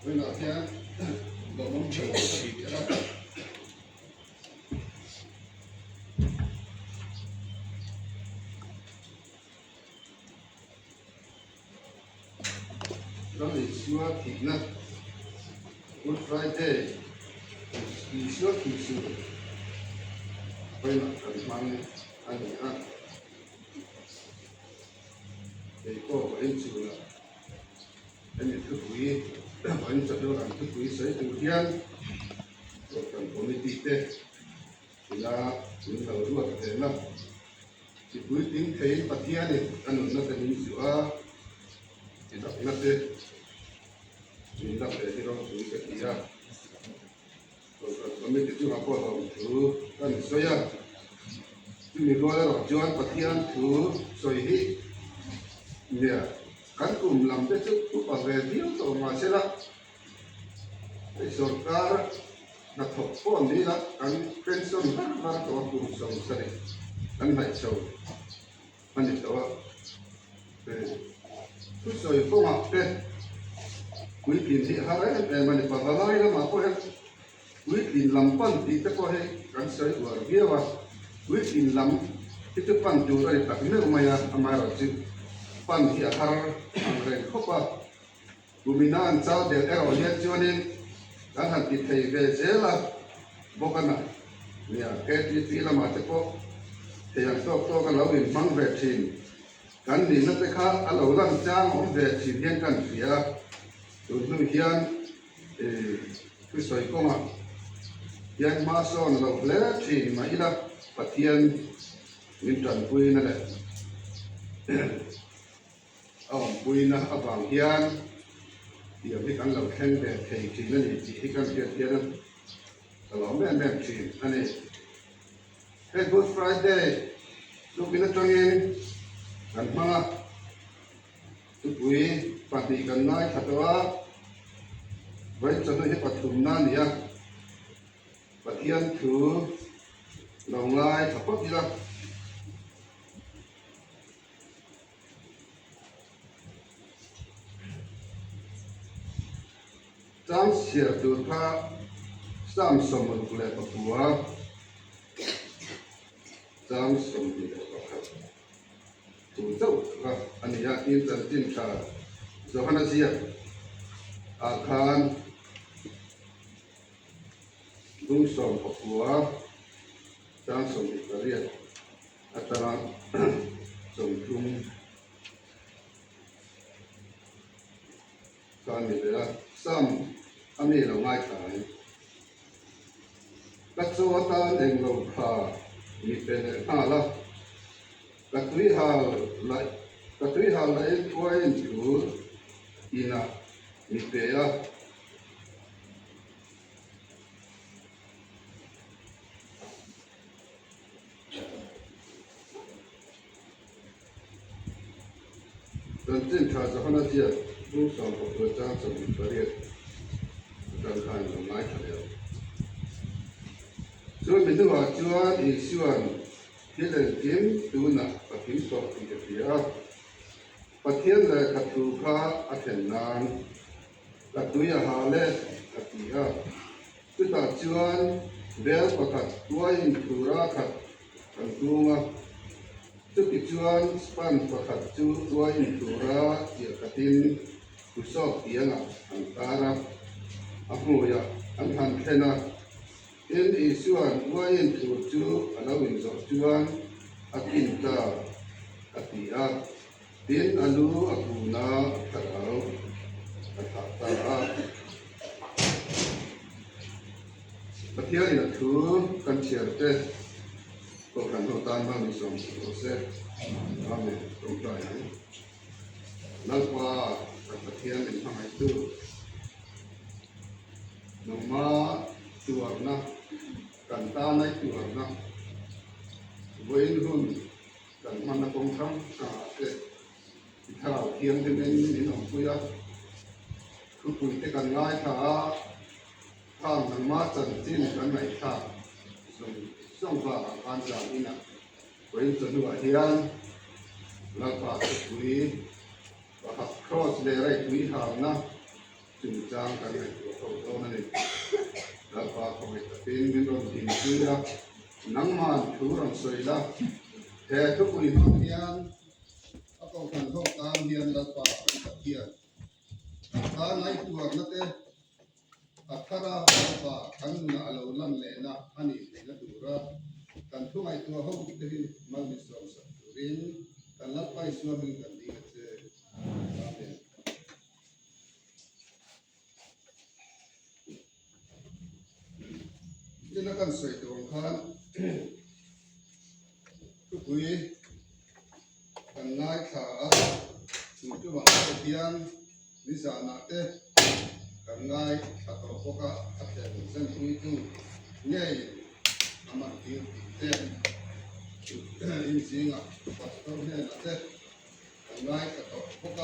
When I can, but one change it up. Đó là xưa thịt nè, Good Friday, đi xưa thịt xưa, bây giờ cần mang anh nhá, để có cái xưa là anh ấy thức quý, anh chọn được anh thức quý sấy từ thiên, rồi cần có mấy tí tê, thì là chúng ta đua cái thế nào, thì quý tính thấy bắt thiên này, anh nó sẽ đi xưa, thì đọc nó thế. Chúng ta phải hiểu chúng ta kia, rồi kami itu apa tahu tu kan saya, chúng mình nói là John Patian tu soihi, nè, kan cùng làm cái chút cũng bảo vệ thiếu tổ mà sẽ là, cái số cả là thọ phone đi là kan pension là tổ cùng sống sài, kan phải sống, anh biết đâu, tu soi phong học thế. Quý tiền thị hà đấy, để mà để bảo vào đây đó mà có hết. Quý tiền làm phân thì tất có hết, cảnh sấy của kia và quý tiền làm cái thứ phân chủ đây đặt nước mày rồi chứ phân thì hà rồi không có. Mình ăn sao để ở hiện cho nên các hàng thịt thầy về dễ là bốc ăn à, nhà cái tí là mà tất có thì hàng to cái lão mình mang về chín, cái gì nó sẽ khác, lão làm trang ông về chín hiện cái phía tụi nó hiện cái sợi công à hiện mà son là lẽ chỉ mà ít là phát hiện những trận quỳ này quỳ nó ở vàng hiện thì ở cái căn lầu khen về thầy chỉ nó chỉ cái căn kia kia đó là mẹ chỉ anh này cái Good Friday lúc nó cho nên gần mà tụi quý phát đi gần nói thật đó với cho nó hết phát thùng nan nhỉ phát hiện thứ lòng lai thật tốt gì đó张写就他上什么来不多张什么的主奏啊，อันนี้อินเตอร์จินชาสหันเสียอาคารลุงสมปกัวจางสมอิตาเลียนอัตราสมทุงการนี้เลยซ้ำอันนี้เราไม่ขายกัตโซตานเองเราพามีเป็น5ละKatri hal lain tuain tu ina mipea dan tin cha zahana sia lu sam ko cha sam bariet dan kan mai thale so min tu wa chuan I suan hiện lên kiếm tu na và kiếm sọ thì cái gì á, và thiên là các tu kha ở trên nan, các tu ya hà lệ các gì á, tu ta chuan béo và các tuai tu ra các tu mà, tu cái chuan span và các tu tuai tu ra thì các tin tu sọ tiếng à, anh ta ra, anh ya, anh han khen à. In isuan wain tu ala win zo chuan akinta atia tin alu akuna tarau atata patia ina thu kan chiarte ko kan ho tan ma mi som se amen kom tai na kwa patia ni mai tu no ma tuarna kan ta nai tuarna voin hun kan mana kong tham sa te thao thiam te men ni nom puya khu pui te kan ngai tha tham nang ma chan chin kan nai tha song va an ja ina voin chu wa hian la pa pui wa cross le rai pui ha na จึงจางกันในตัวเขาตัวนั่นเองแล้วพาเขาไปเป็นวิโรจน์ที่ชื่อละนังมันถูรังสวยละแต่ทุกคนห้องเรียนเอาตัวกันห้องตามเรียนแล้วพาไปกับเรียนถ้าในตัวนั่นเองอัคราพาขันน่าเราลันเลนะอันนี้นะดูระกันทุกไอตัวห้องที่มันมีส่วนสัตว์เรียนกันรับไปส่วนหนึ่งกันดีกันเจอนี่นักการสวยตัวของเขาทุกวีกันง่ายขาสุดที่ว่าเทียนนิสานาเตกันง่ายขัดต่อพวกขัดแต่เส้นทุยตู้ง่ายน้ำมันเทียนเต้อินสิงอ่ะขัดต่อเนี่ยนะเต้กันง่ายขัดต่อพวก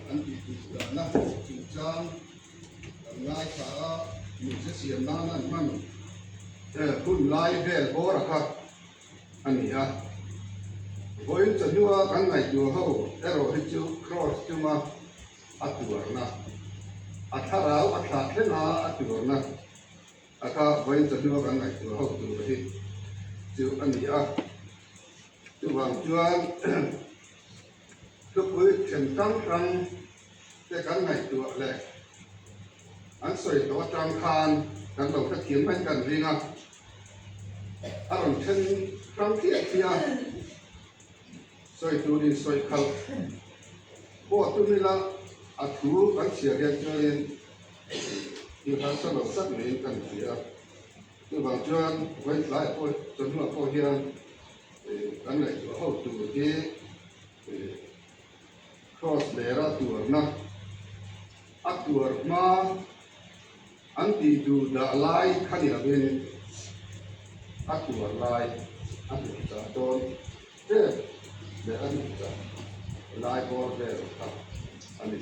อันที่ถูกด่านะจุดจางกันง่ายขามีเสียงนั่นมันคุณไล่เบลโบระครับอันนี้ฮะพอยิ่งจะดูว่ากันไงตัวเขาเอโรฮิจูครอสจูมาอัตตัวนะอัตราอัตราเท่านั้นอัตตัวนะอาคาพอยิ่งจะดูว่ากันไงตัวเขาตัวที่จูอันนี้ฮะจูวางจวนทุกคนเช่นตั้งครั้งแต่กันไงตัวแรกอันสวยตัวจางคานกันเราจะเขียนเป็นกันรีนะอารมณ์เช่นครั้งที่เทียสวยตัวนี้สวยเขาพวกตัวนี้ละอัฐูกันเสียเรียนเจริญอยู่ทางสนุกสักหนึ่งกันเสียตัวบางจวนไว้หลายพวกจนว่าพวกเฮียกันไหนตัวเขาตัวที่ครอสเลระตัวนะอัตตัวมาอันที่ดูดาลายขันยาเป็นอัตตัวลายอัตตัวจ่าโดนเด็ดเด็ดอันนี้จ่าลายบอลเด็ดครับอันนี้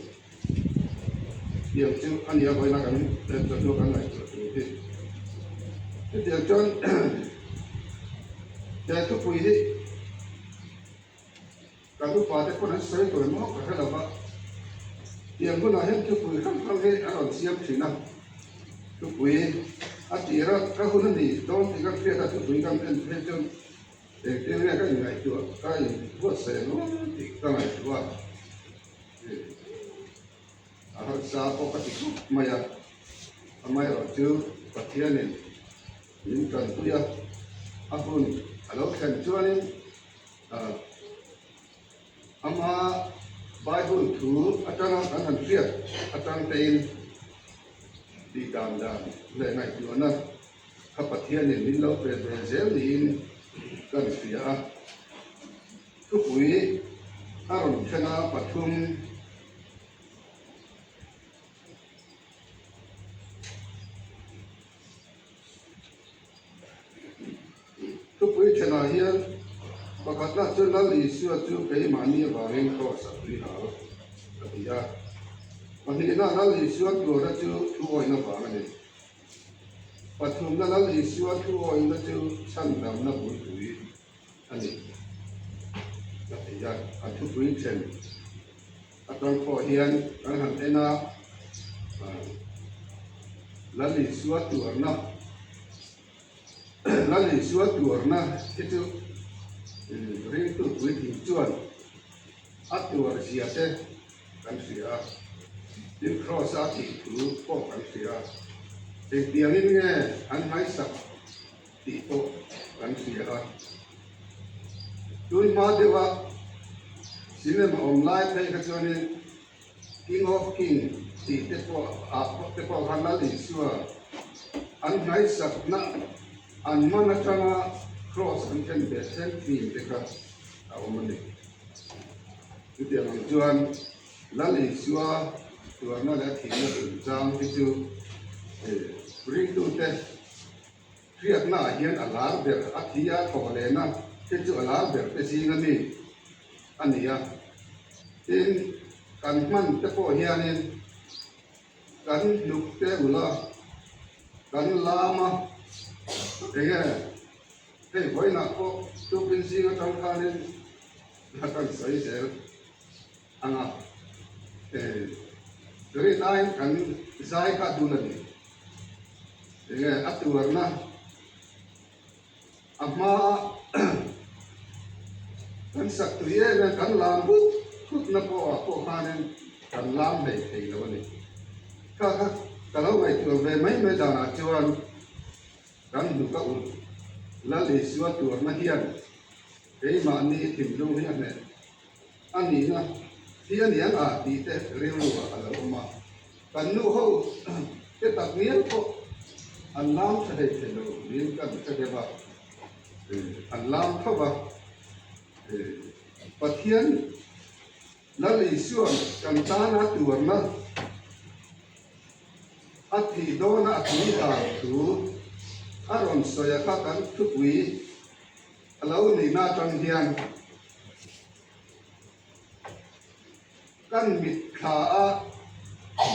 เดี๋ยวจึงอันนี้เอาไว้นะกันเดี๋ยวจะดูกันไหนจะดูที่เดี๋ยวจนแต่ทุกปีที่การทุกฝ่ายที่คนนั้นใช้ตัวมั่วกับเราว่าเดี๋ยวคนนั้นเห็นทุกปีครั้งนี้อารมณ์เสียบสินะทุกปีอาทิตย์ละก็คนนั้นดีตอนที่กันเพื่อนทุกปีกันเป็นเพื่อนจนเด็กๆเนี่ยก็ยังไงตัวก็ยังพวกเสียนู้นที่ก็ไงตัวอาหารสาปกติไม่อะไม่เราเจอปัจจัยนี้ยิ่งกันตัวอาคุณเราเห็นตัวนี้อามาไบเบิลถูอาจารย์อันเรียกอาจารย์เต็นดีดามเลยในตัวนั้นข้าพเจ้าเนี่ยมิลล์เป็นเซลล์ลินกันเสียทุกวีอารมณ์ชนะปฐุมทุกวีชนะเฮียนประกาศว่าจุดนั้นอิสุจุดไปมานี่ว่าเองก็สักทีหาสักทีอ่ะวันนี้นั่นอิสุจุดนั้นจุดทุกวันนั้นว่าไงปฐุมนั่นอิสุจุดวันนั้นจุดชั้นดำนั้นบุญถุยอันนี้สักทีอ่ะอันทุกวีเช่นอาจารย์ขอเฮียนการหันเอ็นะนั่นอิสุจุดนั้นนั่นอิสุจุดนั้นที่จุดเรื่องตัววิธีจวนอัตตัวเสียเต้กันเสียยิ่งครอสอาทิตย์ถูกป้องกันเสียเด็กเดียวนี่ไงอันไม่สักติโตกันเสียด้วยมาเดียวว่าสิเนมาออนไลน์ไปกันจนนี่ King of King ติเตปเตปฮันนาลิสัวอันไม่สักนะอันมันน่าจะมาcross and can be sent feel because our money. Itu yang tujuan lalu sua tuan ada kini jam itu bring to test. Kriat na hian alar ber atia kolena itu alar ber pesingan ni ania. In kan man tepo hianin kan lukte ula kan lama dengan hey, why not? Oh, two pinsi nga tang kanin nakang sa isel ang dari lain kan saya ka dulani atuarna amma kan saktuye kan lambut kut na po hanen kan lam nei thei lo ni ka kalau mai tu ve mai me dana chuan kan du ka ul la le suat tu na hian ei ma ni thim lu hian ne ani na hian yang a ti te riu wa ala ma kan nu ho ke tak nian ko an lam sa de te lo ni kan ka de ba an lam tho ba pathian la le suan kan ta na tu na athi dona athi ha tu aron soya ka kan thukwi alo ni na tang hian kan mit kha a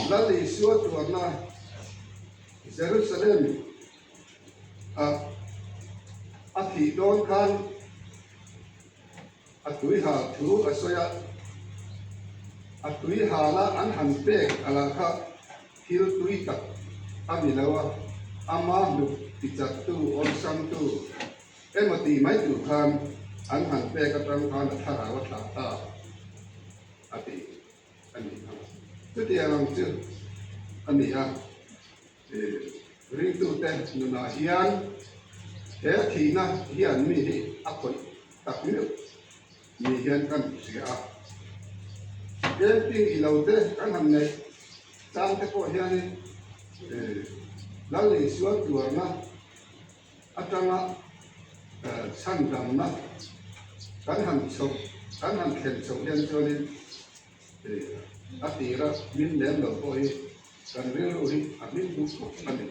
la le suat tu na Jerusalem athi don kan atui ha thu asoya atui ha la an han pe ala kha hil tui tak amilawa ama lu pichat tu on sam tu emati mai tu khan an han pe ka tram khan thara wa tha ta ati ani ha tu ti ang chu ani ha ring tu te na hian he thi na hian mi hi akoi tak ni mi hian kan sia camping ilaute kan han nei tang te ko hian la le suat tu na atanga san dam na kan han chok kan han khen chok hian choni atira min lem lo ko hi kan re ro hi amin du ko ani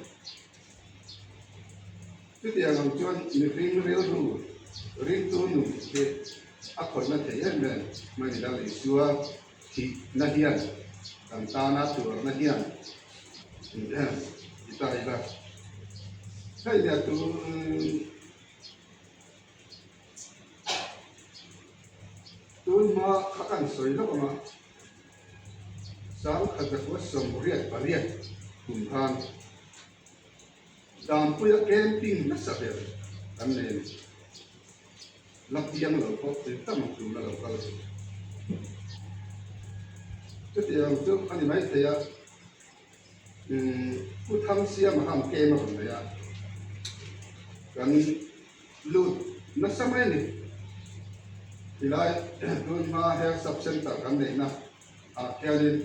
ti ti ang chon ni ring re ro ring tu nu ke akon na the yan men mai da le suwa ti na hian kan ta na tu na hian ita ila sai dia tu tun ma khakan soi lo ma sang khada ko som riat pariat kum khan dam puya camping na sa ber an ne lapiang lo ko te tam tu la lo ka te te ang tu ani mai te ya ku tham sia ma ham ke ma ne ya kan lut na samai ni ilai tun ma he sub center kan ne na a kelin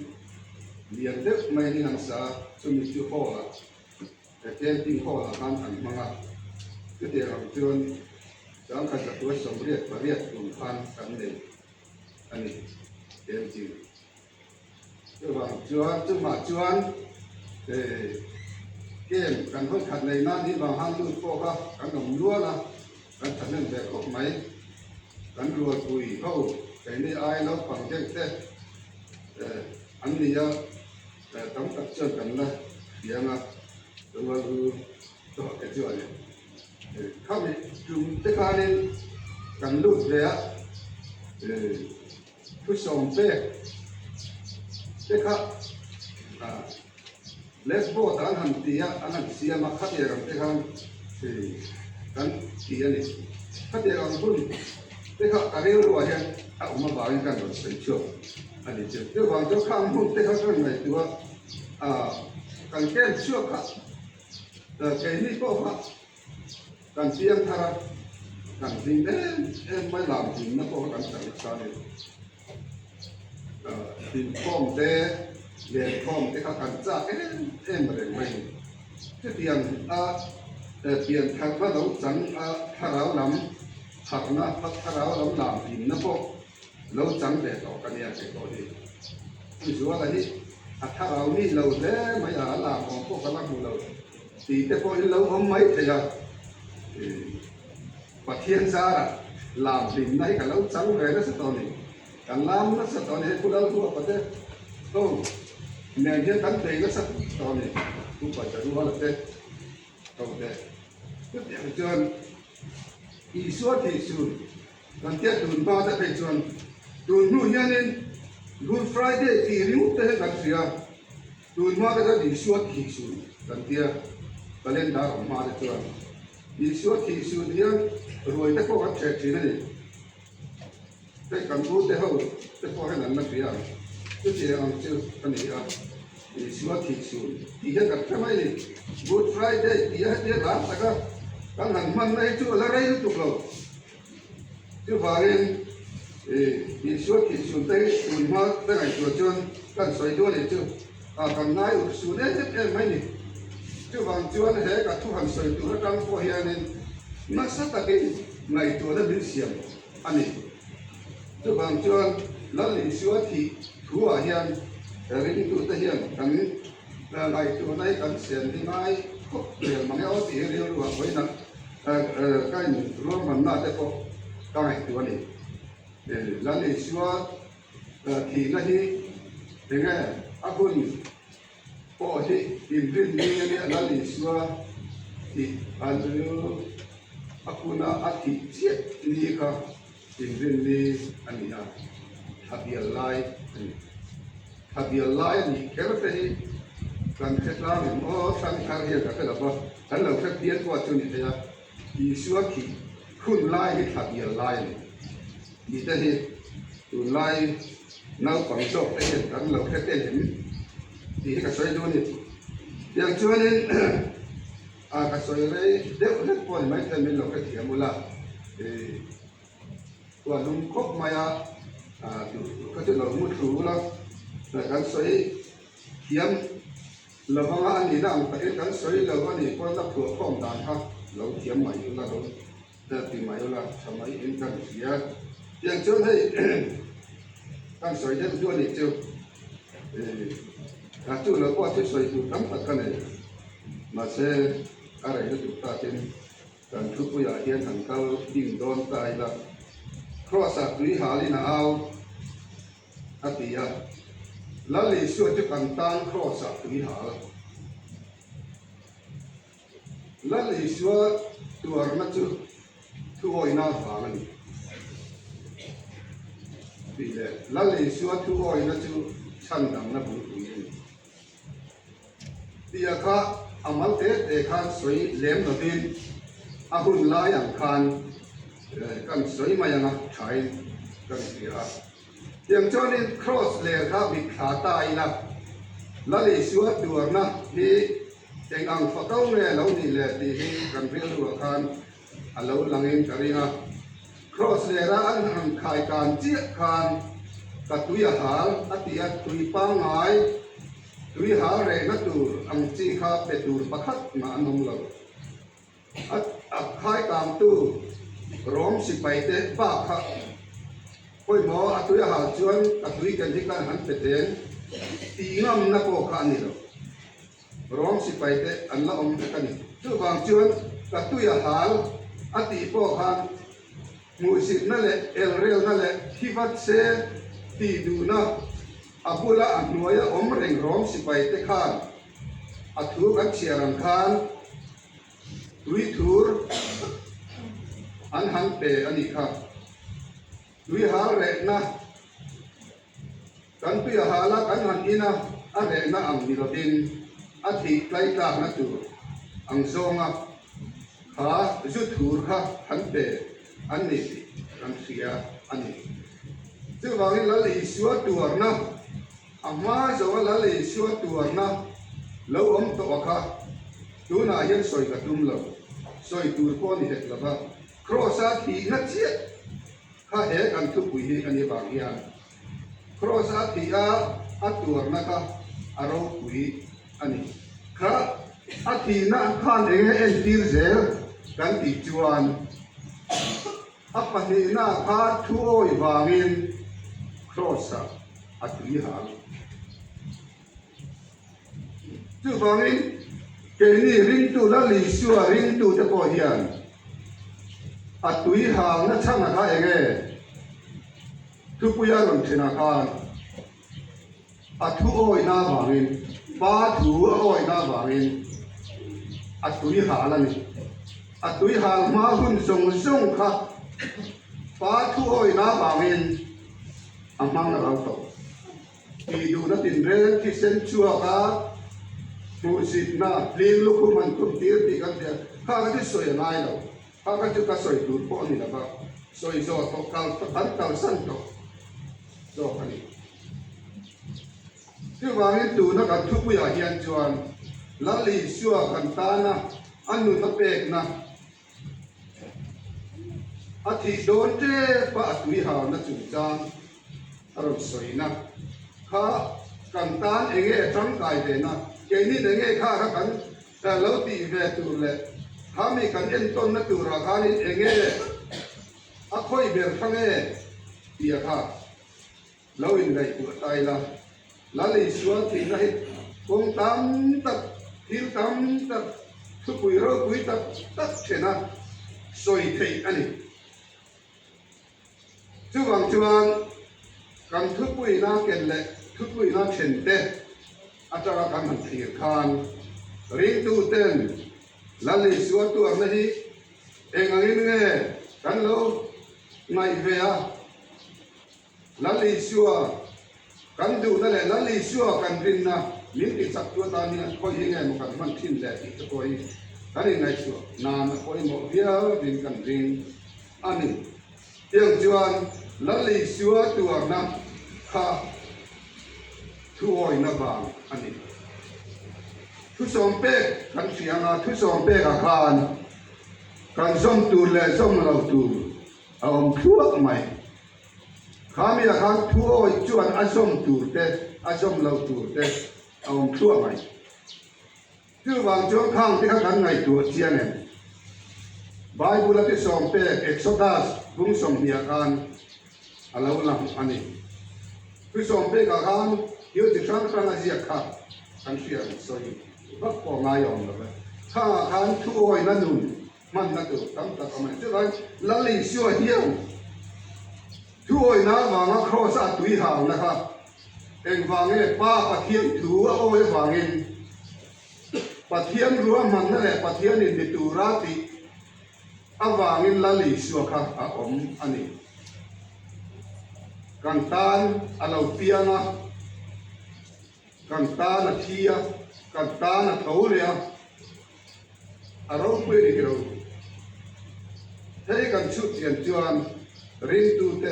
lian de mai ni nang sa sumi chu ho la camping ho la kan an manga te te ang chuan sang kha sa tu som riat pariat kum khan kan ne ani camping chu wang chuan chu ma chuan game kan hoi khat nei na ni bang han lu ko ka kan nom lua na kan thanen be ko mai kan ruwa tui ho kai ni ai lo phang jeng te an ni ya tam tak chen kan la yang a ruwa lu to ke chu ani kha mi tum te ka ni kan lu le ya thu som pe te kha lesbo tan han tia anan sia ma khatia ram te khan kan tia ni khatia ram bun te kha areu ro ya a uma ba ri kan ro sai chu ani che te wang jo kham hun te kha kan mai tu kan ken chu kha ke ni ko kha kan siang thara kan ding mai lam ding na ko kan sa ni tin kom te le kom te kha kan cha em re mai te tiang pian thang ba lo chang tharau lam thakna tharau lam lam tin na ko lo chang le to kan ya ke ko ni ni zo la ni tharau ni lo le mai la ko ka la mu lo ti te ko lo hom mai te ya pathian sa lam tin nai ka lo chang re na sa to ni kan lam na sa to ni ku lo ku pa te to nè như tấn tì nó sắp to này cũng phải chọn hoa là thế không thế tiếp theo chọn ý số thì chọn còn tiếp tuần ba sẽ phải chọn tuần nu nha nên Good Friday thì riu thế làm gì à ดูนมาก็จะดีสวดที่สุดกันเดียก็เล่นดาวมาได้จวนดีสวดที่สุดเดียรวยแต่ก็วัดเฉยๆนั่นเองแต่กันพูดแต่เขาแต่พอให้นั้นนักเรียนก็เจออันเจออันนี้อ่ะดีสวดที่สุดที่เห็นกันทำไมนี่ Good Friday ที่เห็นร้านแต่ก็ตั้งหันมันไม่จู่อะไรรู้จุกเราจู่ฝ่ายดีสวดที่สุดแต่ดูนมาแต่ไงตัวจวนกันสวยด้วยจู่กันง่ายสุดเลยจะไม่นี่จู่บางจวนเหตุการณ์ทุกหันสวยตัวตั้งพอเฮียนี่นักสัตว์กินในตัวนั้นเป็นเสียงอันนี้จู่บางจวนแล้วลิสวดที่ทัวเฮียนเรื่องตัวเฮียนกันในตัวในกันเสียงที่ง่ายก็เรื่องมันเอาที่เรียกว่าไว้นั่นใกล้รวมมันน่าจะพอตั้งในตัวนี้แล้วลิสวดที่นั่นที่เป็นไงอากุนพอที่อินทรีย์เนี่ยนั่นลิสวดที่อันนี้อากุนอาทิตย์เจ็ดนี่ก็อินทรีย์อันนี้นะทะเบียนลายทะเบียนลายนี่แค่ว่าเป็นการเช็คลายมันโอ้สังขารเรียกกันแล้วว่าฉันเราแค่เปลี่ยนตัวจุดนี้เลยลิสวดที่คุณลายที่ทะเบียนลายนี่มีแต่ที่ตัวลายน้าฝังศพได้เห็นกันเราแค่เห็นที่กระสวยดูนี่อย่างช่วงนี้กระสวยเลยเด็กเล็กพอไม่ใช่เป็นเราแค่เถียงมูลตัวลุงคบมาก็จะเรามุดรู้แล้วแต่การสวยเถียงเราบางอันนี้นะประเทศการสวยเราก็นี่ก็รับตัวข้อมด่านครับเราเถียงใหม่อยู่แล้วเราแต่ปีใหม่อยู่แล้วทำไมเองกันเสียอย่างช่วงนี้การสวยเด็กด้วยนี่จู่จู่เราก็จะสวยอยู่ทั้งหมดกันเลยมาเสอะไรก็ถูกตัดเป็นการทุกข์อย่างเฮียนหันเขาดิ่งโดนตายละครอสักวิหารินาเอาอติยาแล้วเลยช่วยจะกันตั้งครอสักวิหารแล้วเลยช่วยตัวนั้นจู่ทุกอยน่าฟังนี่ปีเดียวแล้วเลยช่วยทุกอยนั้นจู่ฉันดังนั้นบุญคุณที่อาคาอามัลเตะคานสวยเลี้ยงตัวดินอาหุ่นลายอย่างคานกันสวยมาอย่างใช้กันเสียอย่างเจ้านี่ครอสเลครับวิขาตายนะแล้วเลยสวดดูนะที่เองอังฟักเอาเนี่ยเรานี่แหละที่กันเรียนรู้กันเราหลังเองกันเลยนะครอสเลระอันหันขายการเจี๊ยกันกัตุยหาอติยตุยปังไงตุยหาเรนัตูอังจีข้าเป็ดดูประคัดมาอันนงเราขายการตู้ร้องสิไปเตะป้าข้าคอยหมอตุยหาชวนตุยกันที่การหันเป็ดเองตีงามนักโอขานี่เราร้องสิไปเตะอันละอมกันนี่ตู้บางชวนตุยหาอติโปข้ามูสินั่นแหละเอลเรลนั่นแหละที่วัดเสตีดูนะอาบุละอันนัวยอมเร่งร้องสิไปเตะข้านอาทูกันเชียรังคานดุยทูร์อันหันเปอันนี้ครับดุยหาเรนะกันตุยหาละกันหันอินะอันเรนะอังมิโรดินอาทิไกลกลางนะตูอังโซงะขาจุดทูร์ค่ะหันเปอันนี้กันเสียอันนี้ซึ่งบางทีเราเลยชัวตัวนะอามาจะว่าเราเลยชัวตัวนะเราอมตัวค่ะตัวน่ายังสวยกระตุ้มเราสวยตัวก้อนนี่เด็กเราบ้างครอสาทีนัดเชียข้าเห็นกันทุกวีอันนี้บางอย่างครอสาทีอัดตัวนะคะอารมณ์วีอันนี้ข้าอาทีน่าข้านเองเอ็นตีร์เซลกันติดจวนอัปปะทีน่าข้าทั่วบางอินครอสาอัดวิหารจู่บางอินเกนี่ริงตูละลิชัวริงตูจะพอเฮียนอัดวิหารนั่นช่างนะคะเองทุกปุยาลงเชนาคารอัดทุโอยนาบางอินป้าถูโอยนาบางอินอัดวิหารละนี่อัดวิหารมาหุ่นส่งค่ะป้าถูโอยนาบางอินอามังเราโต ปีดูนัตินเรนที่เซนชัวกามูสิตนาเลี้ยงลูกมันคุมตีตีกันเดียข้าก็จะสวยนายเราข้าก็จะกระสวยดูดป้อนนี่แหละครับสวยโซ่ตกเกาตัดเกาสั้นตกโซ่กันนี่ที่วางให้ดูนักทุกอย่างเฮียนจวนละลีชัวกันตานะอันนู้นตะเปกนะอาทิตย์โดนเจ้ปะตุยหาวนะจุดจางอารมณ์สวยนะข้ากันตานเองจังกายเดนะเกนี่เองข้ากันแต่เราตีเวตุเลยถ้ามีกันเอ็นต้นนักตุราคานี่เองอาคอยเบิร์ทั้งเดียข้าเราอินได้ตัวตายละละลีชัวที่ไหนคงตามตัดทิลตามตัดทุกปุยเราปุยตัดเช่นนั้นสวยที่อันนี้จวงกันทุกปุยน่าเกินเลยทุกปุยน่าเช่นเต้อาจารย์กันมันเถียงคานริงตูเต้นละลีชัวตัวนี้เองอะไรเนี่ยกันเราไม่เวียละลีชัวกันดูนั่นแหละละลีชัวกันรินนะมีติดสักตัวตานี่คอยยังไงมันทิ้งแหละที่จะคอยกันยังไงชัวนานคอยหมดเวียรินกันรินอันนี้เรื่องจวนละลีชัวตัวนั้นข้าทุกอยนับบางอันนี้ทุกสองเป๊กกันเสียงทุกสองเป๊กอาคารกันส่งตูและส่งเราตูเอาทั่วใหม่ข้ามีอาคารทั่วจวนอาส่งตูเตอาส่งเราตูเตเอาทั่วใหม่คือบางช่วงข้างที่เขากันไงตัวเชียงเนี่ยไบเบิลที่สองเป๊กเอ็กโซดัสบุ้งส่งมีอาคารอะไรวะล่ะอันนี้คือสองเป๊กอาคารเดี๋ยวจะสร้างพระราชากันเสียงสวยรักของนายองเลยถ้าอาคารทั่วนั่นนู่นมันนั่นตัวตั้งแต่ทำไมจะได้ละลีชัวเดียวทั่วน้าวางครอสอัตุยหาวนะครับเองวางเงี้ยป้าปะเทียนถือว่าโอ้ยวางเงี้ยปะเทียนรั้วมันนั่นแหละปะเทียนในตัวราติอาวางเงี้ยละลีชัวครับอันนี้กันตานอาเราเปียนะกันตานเทียกันตานเท้าเรียอารมณ์ไม่ได้เราให้กันชุดเยียนจวนรินตูเต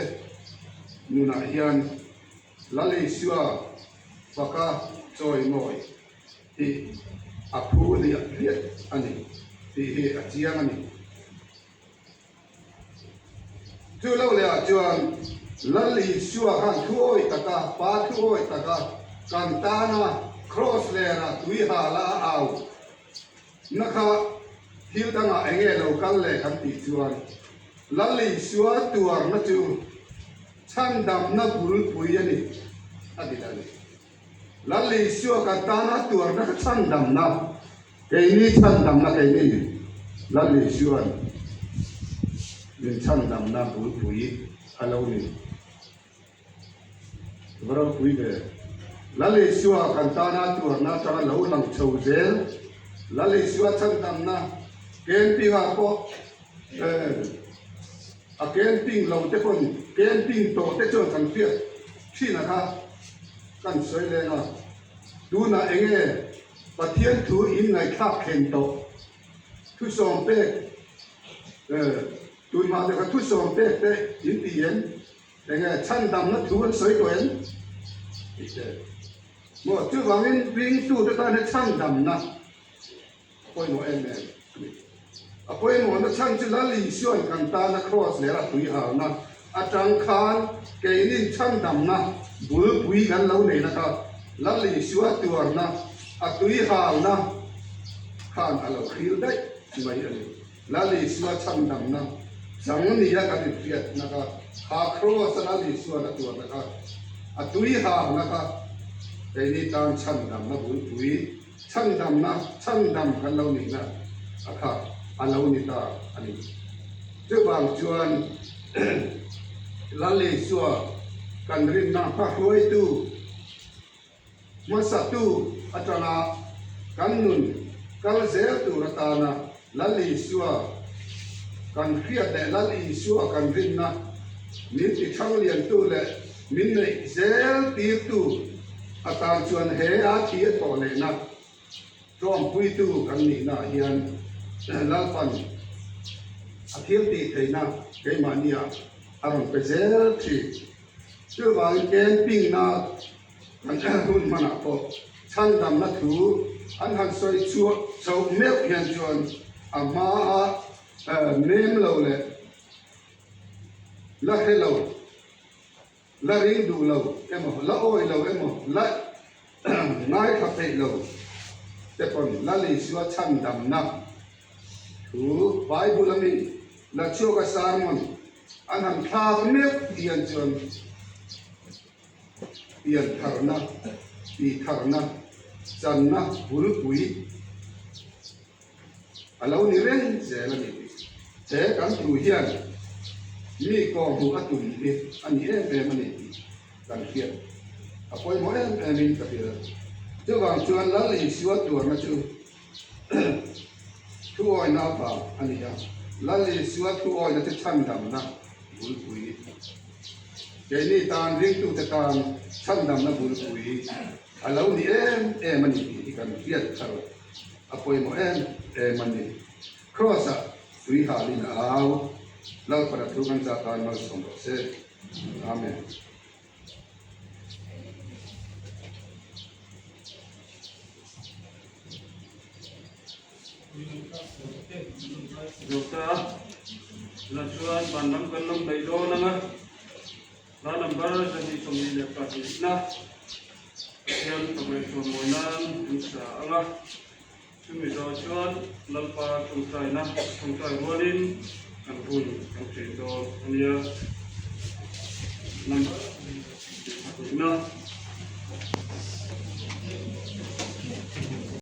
นุนาเฮียนละลีชัวปากาจอยมอยที่อาพูเรียเรียอันนี้ที่อาเจียงอันนี้จู่เราเลยจวนละลีชัวกันทั่วตะกาป้าทั่วตะกากันตานะครอสเลระตุยหาลาเอานะคะที่ตั้งเองเราคันเลยคันติจวนละลีชัวตัวนั่นจูช่างดำนักบุรุษปุยนี่อดีตละลีชัวกันตานะตัวนั่นช่างดำนักไอ้นี่ช่างดำนักไอ้นี่ละลีชัวเป็นช่างดำนักบุรุษปุยฮัลโหลนี่เราคุยกันละลีชัวกันตานะตัวนั่นช่างเราหลังเช่าเจลละลีชัวช่างดำนักเกณฑ์ปีหาโปอาเกณฑ์ปิ้งเราจะคนเกณฑ์ปิ้งโตจะเจอกันเพียที่นะครับกันสวยเลยนะดูนะเองปะเทียนถูอินในคาบเข็นโตทุกสองเป๊กดูมาแต่ก็ทุกสองเป๊กแต่ยินดีเย็นแต่ไงชั้นดำนั้นถูมันสวยกว่าเองหมดจุดวางเงินวิ่งตู้จะตายในชั้นดำนะคอยหนูเองเนี่ยอาพอยหมอนช่างจะละลีช่วยกันตานะครอสเลระตุยหาวนะอาจารย์คานเกนินช่างดำนะบุญปุยกันเราเนี่ยนะครับละลีช่วยตัวนะอาตุยหาวนะคานอะไรคิวได้ไม่อะไรละลีช่วยช่างดำนะจังนี้ละกันเพียรนะครับหาครอสละลีช่วยตัวนะครับอาตุยหาวนะครับเกนินตามช่างดำนะบุญปุยช่างดำนะช่างดำกันเราเนี่ยนะนะครับอันเรานี่ตาอันนี้เจ้าบางจวนละเลชัวกันรินนาพักไว้ตู้มาสัตตู้อัตรากันนุนกันเสียตู้รัตานะละเลชัวกันเครียดแต่ละเลชัวกันรินนะมินที่ช่างเรียนตู้เลยมินในเซลตีตู้ อาตามชวนเฮอาเทียต่อเลยนะจอมปุยตู้กันนี่นะเฮียนลาปันอาเทียตีเทนะเกมานียอารมณ์เปเซลที่ชื่อว่าเกนปิ้งนะมันหุ่นมันอ่ะพอช่างดำนักถูอันหันสวยชัวชาวเมลเฮียนชวนอามาเนมเราเลยละให้เราละริงดูเราเอ็มละโอยเราเอ็มละง่ายขับให้เราแต่ก่อนละลิสว่าช่างดำนักถูไบเบิลมีละชั่วกษามันอันนั้นทาเมลเฮียนชวนเฮียนทารนะปีทารนะจันนะบุรุษวิเรานี่เร่งเจริญนี่เจกันถูเฮียนมีกองหัวตุ่มนี่อันนี้เอ็มมันนี่กันเขียนอภัยหมดนี่กับเรื่องเจ้าบางชวนละลิสว่าตัวมาชูทุกวันนับว่าอันนี้ยังละลิสว่าทุกวันจะชั้นดำนะบุรุษวิเจนี่ตานริงตุตตานชั้นดำนะบุรุษวิเรานี่เอ็มมันนี่กันเขียนชาวอภัยหมดมันนี่ครอสวิหารินาเอาเราประทุกันจากการมาสมบูรณ์อาเมนDokter, lanjutan bandam kalung daido nanga, la number jadi sumber lepas na, yang kami semuanan bisa angah, cumi docuan, lalpa tungkai na, tungkai rolin, kampun, kampung itu, dia number, na.